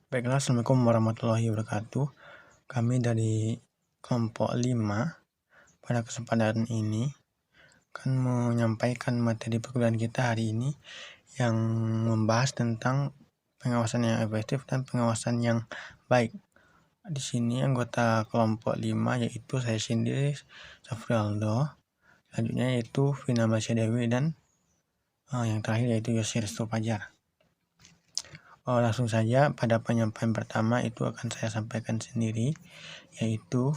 Baiklah, Assalamualaikum warahmatullahi wabarakatuh. Kami dari kelompok 5 pada kesempatan ini akan menyampaikan materi perkuliahan kita hari ini yang membahas tentang pengawasan yang efektif dan pengawasan yang baik. Di sini anggota kelompok 5 yaitu saya sendiri, Safrialdo, selanjutnya yaitu Vina Masya Dewi, dan yang terakhir yaitu Yosi Resto Fajar. Langsung saja pada penyampaian pertama itu akan saya sampaikan sendiri, yaitu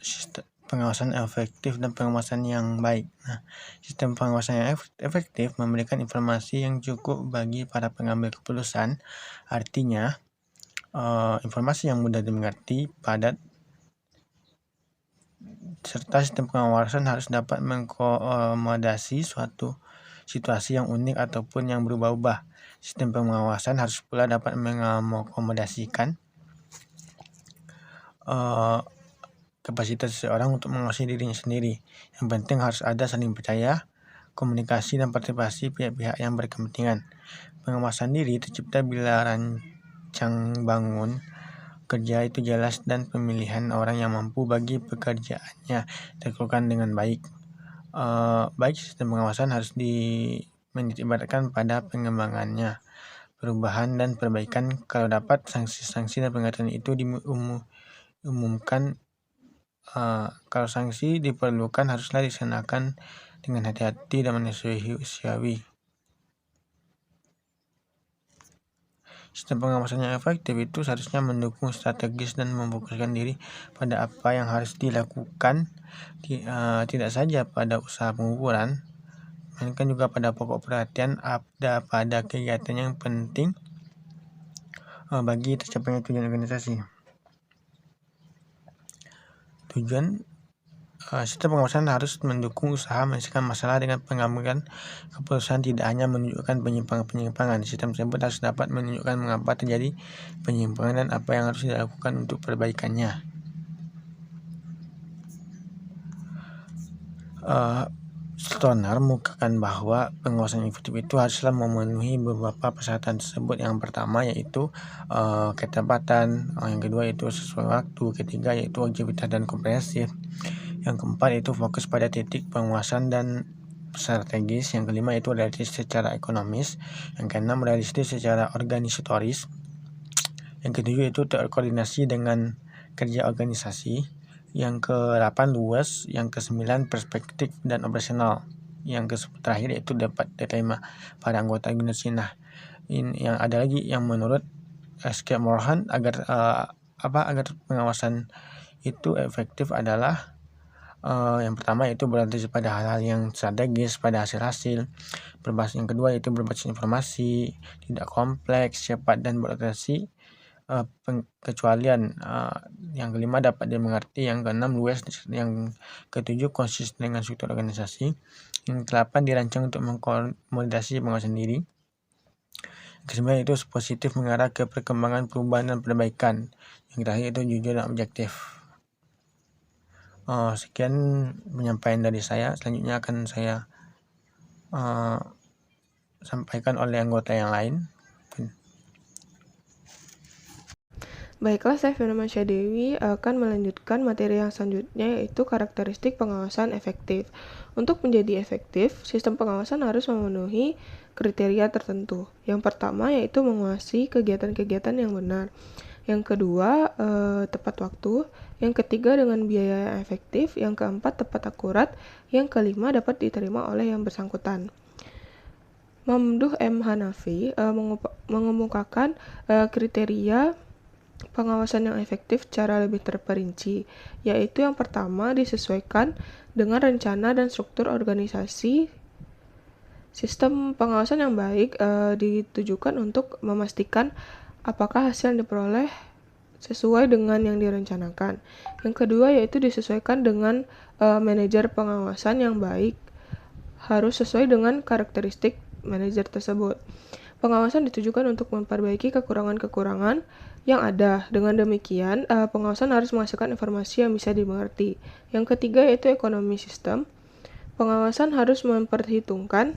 sistem pengawasan efektif dan pengawasan yang baik. Nah, sistem pengawasan yang efektif memberikan informasi yang cukup bagi para pengambil keputusan, artinya informasi yang mudah dimengerti, padat, serta sistem pengawasan harus dapat mengakomodasi suatu situasi yang unik ataupun yang berubah-ubah. Sistem pengawasan harus pula dapat mengakomodasikan kapasitas seseorang untuk mengawasi dirinya sendiri. Yang penting harus ada saling percaya, komunikasi, dan partisipasi pihak-pihak yang berkepentingan. Pengawasan diri tercipta bila rancang bangun kerja itu jelas dan pemilihan orang yang mampu bagi pekerjaannya dilakukan dengan baik. Baik sistem pengawasan harus menitikberatkan pada pengembangannya, perubahan dan perbaikan. Kalau dapat, sanksi-sanksi dan pengaturan itu diumumkan. Kalau sanksi diperlukan, haruslah dilaksanakan dengan hati-hati dan manusiawi. Sistem pengawasan yang efektif itu seharusnya mendukung strategis dan memfokuskan diri pada apa yang harus dilakukan, tidak saja pada usaha pengukuran, melainkan juga pada pokok perhatian pada kegiatan yang penting bagi tercapainya tujuan organisasi. Sistem pengawasan harus mendukung usaha menyelesaikan masalah dengan pengambilan keputusan, tidak hanya menunjukkan penyimpangan-penyimpangan. Sistem tersebut harus dapat menunjukkan mengapa terjadi penyimpangan dan apa yang harus dilakukan untuk perbaikannya. Stoner mengukakan bahwa pengawasan efektif itu haruslah memenuhi beberapa persyaratan tersebut. Yang pertama yaitu ketepatan, yang kedua yaitu sesuai waktu, ketiga yaitu objektivitas dan komprehensif, yang keempat itu fokus pada titik penguasaan dan strategis, yang kelima itu realistis secara ekonomis, yang keenam realistis secara organisatoris, yang ketujuh itu terkoordinasi dengan kerja organisasi, yang ke-8 luas, yang ke-9 perspektif dan operasional, yang terakhir yaitu dapat diterima pada anggota organisasi. Nah, ini yang ada lagi yang menurut Escape Morhan agar pengawasan itu efektif adalah yang pertama itu berorientasi pada hal-hal yang strategis, pada hasil-hasil. Yang kedua itu berbasis informasi, tidak kompleks, cepat, dan berorientasi pengecualian. Yang kelima dapat dimengerti, yang keenam luas, yang ketujuh konsisten dengan struktur organisasi, yang ke-8 dirancang untuk mengakomodasi pengawasan diri, yang ke-9 itu positif mengarah ke perkembangan, perubahan, dan perbaikan, yang terakhir itu jujur dan objektif. Sekian penyampaian dari saya. Selanjutnya akan saya sampaikan oleh anggota yang lain. Baiklah, saya Vina Masya Dewi akan melanjutkan materi yang selanjutnya, yaitu karakteristik pengawasan efektif. Untuk menjadi efektif, sistem pengawasan harus memenuhi kriteria tertentu. Yang pertama yaitu menguasai kegiatan-kegiatan yang benar. Yang kedua, tepat waktu. Yang ketiga, dengan biaya yang efektif. Yang keempat, tepat akurat. Yang kelima, dapat diterima oleh yang bersangkutan. Mamduh M. Hanafi mengemukakan kriteria pengawasan yang efektif secara lebih terperinci, yaitu yang pertama disesuaikan dengan rencana dan struktur organisasi. Sistem pengawasan yang baik ditujukan untuk memastikan apakah hasil yang diperoleh sesuai dengan yang direncanakan. Yang kedua yaitu disesuaikan dengan manajer pengawasan yang baik, harus sesuai dengan karakteristik manajer tersebut. Pengawasan ditujukan untuk memperbaiki kekurangan-kekurangan yang ada. Dengan demikian, pengawasan harus menghasilkan informasi yang bisa dimengerti. Yang ketiga yaitu ekonomi sistem. Pengawasan harus memperhitungkan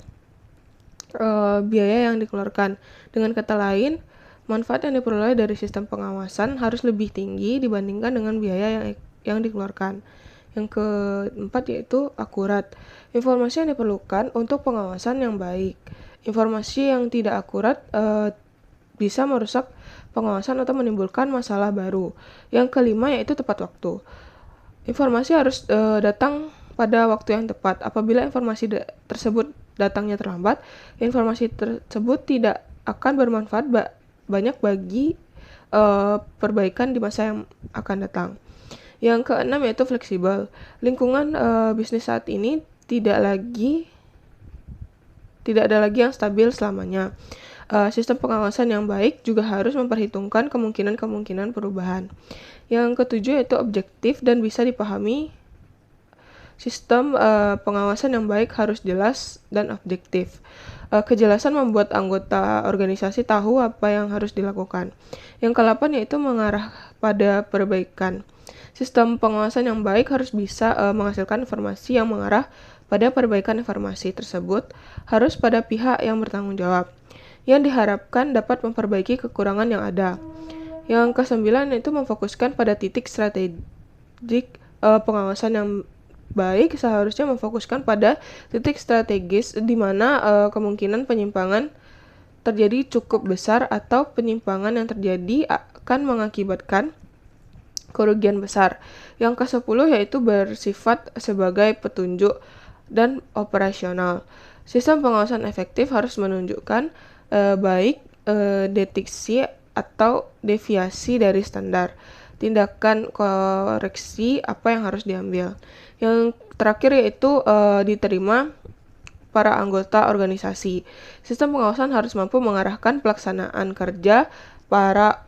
biaya yang dikeluarkan. Dengan kata lain, manfaat yang diperoleh dari sistem pengawasan harus lebih tinggi dibandingkan dengan biaya yang dikeluarkan. Yang keempat yaitu akurat. Informasi yang diperlukan untuk pengawasan yang baik. Informasi yang tidak akurat bisa merusak pengawasan atau menimbulkan masalah baru. Yang kelima yaitu tepat waktu. Informasi harus datang pada waktu yang tepat. Apabila informasi tersebut datangnya terlambat, informasi tersebut tidak akan bermanfaat banyak bagi perbaikan di masa yang akan datang. Yang keenam yaitu fleksibel. Lingkungan bisnis saat ini tidak ada lagi yang stabil selamanya. Sistem pengawasan yang baik juga harus memperhitungkan kemungkinan-kemungkinan perubahan. Yang ketujuh yaitu objektif dan bisa dipahami. Sistem pengawasan yang baik harus jelas dan objektif. Kejelasan membuat anggota organisasi tahu apa yang harus dilakukan. Yang ke-8 yaitu mengarah pada perbaikan. Sistem pengawasan yang baik harus bisa menghasilkan informasi yang mengarah pada perbaikan informasi tersebut harus pada pihak yang bertanggung jawab, yang diharapkan dapat memperbaiki kekurangan yang ada. Yang ke-9 yaitu memfokuskan pada titik strategik. Pengawasan yang baik seharusnya memfokuskan pada titik strategis di mana kemungkinan penyimpangan terjadi cukup besar atau penyimpangan yang terjadi akan mengakibatkan kerugian besar. Yang ke-10 yaitu bersifat sebagai petunjuk dan operasional. Sistem pengawasan efektif harus menunjukkan baik deteksi atau deviasi dari standar, tindakan koreksi apa yang harus diambil. Yang terakhir yaitu diterima para anggota organisasi. Sistem pengawasan harus mampu mengarahkan pelaksanaan kerja para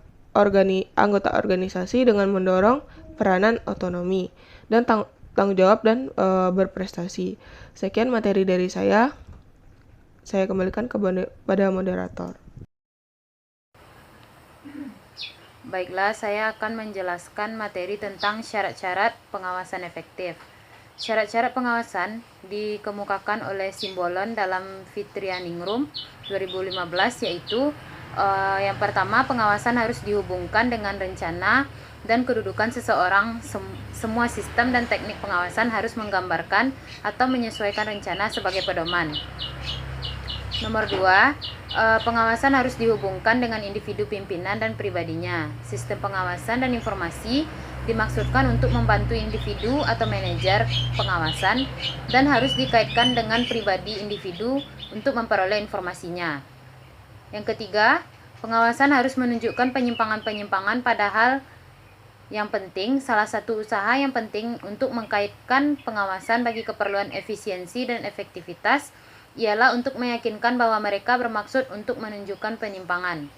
anggota organisasi dengan mendorong peranan otonomi dan tanggung jawab dan berprestasi. Sekian materi dari saya kembalikan kepada moderator. Baiklah, saya akan menjelaskan materi tentang syarat-syarat pengawasan efektif. Syarat-syarat pengawasan dikemukakan oleh Simbolon dalam Fitrianingrum 2015, yaitu yang pertama, pengawasan harus dihubungkan dengan rencana dan kedudukan seseorang. Semua sistem dan teknik pengawasan harus menggambarkan atau menyesuaikan rencana sebagai pedoman. Nomor 2, pengawasan harus dihubungkan dengan individu pimpinan dan pribadinya. Sistem pengawasan dan informasi dimaksudkan untuk membantu individu atau manajer pengawasan dan harus dikaitkan dengan pribadi individu untuk memperoleh informasinya. Yang ketiga, pengawasan harus menunjukkan penyimpangan-penyimpangan padahal yang penting, salah satu usaha yang penting untuk mengkaitkan pengawasan bagi keperluan efisiensi dan efektivitas ialah untuk meyakinkan bahwa mereka bermaksud untuk menunjukkan penyimpangan.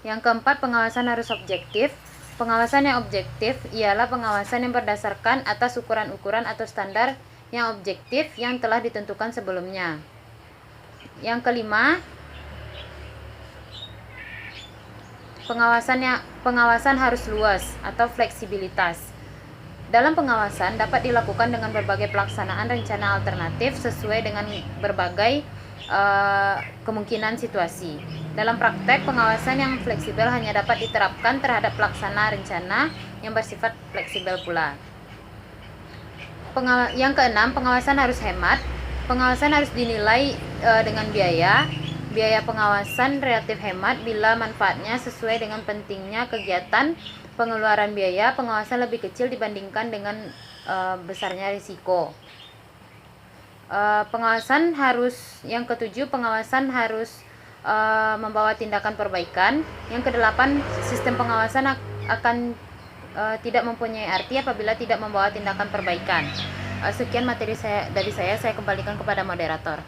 Yang keempat, pengawasan harus objektif. Pengawasan yang objektif ialah pengawasan yang berdasarkan atas ukuran-ukuran atau standar yang objektif yang telah ditentukan sebelumnya. Yang kelima, pengawasan harus luas atau fleksibilitas. Dalam pengawasan dapat dilakukan dengan berbagai pelaksanaan rencana alternatif sesuai dengan berbagai kemungkinan situasi. Dalam praktek, pengawasan yang fleksibel hanya dapat diterapkan terhadap pelaksana rencana yang bersifat fleksibel pula. Yang keenam, pengawasan harus hemat. Pengawasan harus dinilai dengan biaya. Biaya pengawasan relatif hemat bila manfaatnya sesuai dengan pentingnya kegiatan. Pengeluaran biaya pengawasan lebih kecil dibandingkan dengan besarnya risiko. Yang ketujuh, pengawasan harus membawa tindakan perbaikan. Yang kedelapan, sistem pengawasan akan tidak mempunyai arti apabila tidak membawa tindakan perbaikan. Sekian materi dari saya kembalikan kepada moderator.